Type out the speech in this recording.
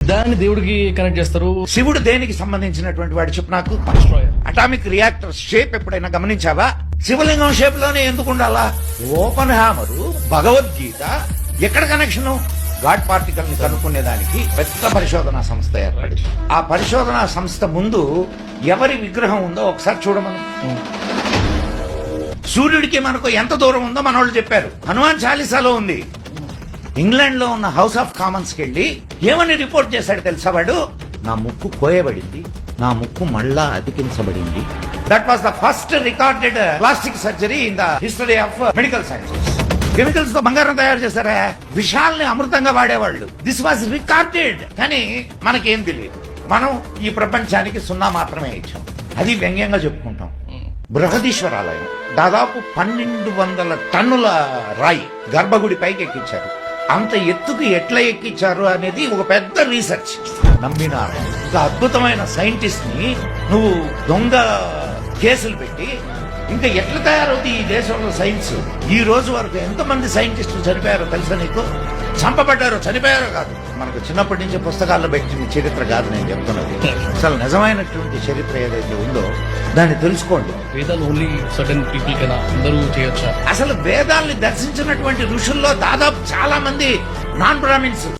దాన్ని దేవుడికి కనెక్ట్ చేస్తారు. శివుడు దేనికి సంబంధించినటువంటి వాడు చెప్పు నాకు. అటామిక్ రియాక్టర్ షేప్ ఎప్పుడైనా గమనించావా? శివలింగం షేప్ లోనే ఎందుకు ఉండాలా? ఓపెన్ హ్యామరు, భగవద్గీత ఎక్కడ కనెక్షన్? గాడ్ పార్టికల్ ని కనుక్కునేదానికి పెద్ద పరిశోధనా సంస్థ ఏర్పడింది. ఆ పరిశోధనా సంస్థ ముందు ఎవరి విగ్రహం ఉందో ఒకసారి చూడమను. సూర్యుడికి మనకు ఎంత దూరం ఉందో మనోళ్ళు చెప్పారు. హనుమాన్ చాలీసాలో ఉంది. ఇంగ్లాండ్ లో ఉన్న హౌస్ ఆఫ్ కామన్స్ కి వెళ్ళి ఏమని రిపోర్ట్ చేశాడు తెలుసా వాడు? నా ముక్కు కోయబడింది, నా ముక్కు మళ్ళా అతికించబడింది. That was the first recorded plastic surgery in the history of medical sciences. Chemicals తో బంగారం తయారు చేశారా? విషాల్ని అమృతంగా వాడేవాళ్ళు. This was recorded. కానీ మనకేం తెలియదు. మనం ఈ ప్రపంచానికి 0 మాత్రమే ఇచ్చాం. అది వ్యంగ్యంగా చెప్పుకుంటాం. బృహదీశ్వరాలయం దాదాపు 1200 టన్నుల రాయి గర్భగుడి పైకి ఎక్కించారు. అంత ఎత్తుకు ఎట్లా ఎక్కించారు అనేది ఒక పెద్ద రీసెర్చ్. నమ్మినారు. ఒక అద్భుతమైన సైంటిస్ట్ ని నువ్వు దొంగ కేసులు పెట్టి ఇంకా ఎట్లా తయారవుతుంది ఈ దేశంలో సైన్స్? ఈ రోజు వరకు ఎంతమంది సైంటిస్టులు చనిపోయారో తెలుసా నీకు? చంపబడ్డారో, చనిపోయారో కాదు. మనకు చిన్నప్పటి నుంచి పుస్తకాల్లో పెట్టిన చరిత్ర కాదు నేను చెప్తున్నది. అసలు నిజమైనటువంటి చరిత్ర ఏదైతే ఉందో దాన్ని తెలుసుకోండి. వేదాలు ఓన్లీ సర్టెన్ పీపుల్ కన్నా అందరూ చేయొచ్చా? అసలు వేదాల్ని దర్శించినటువంటి ఋషుల్లో దాదాపు చాలా మంది నాన్ బ్రాహ్మిన్స్.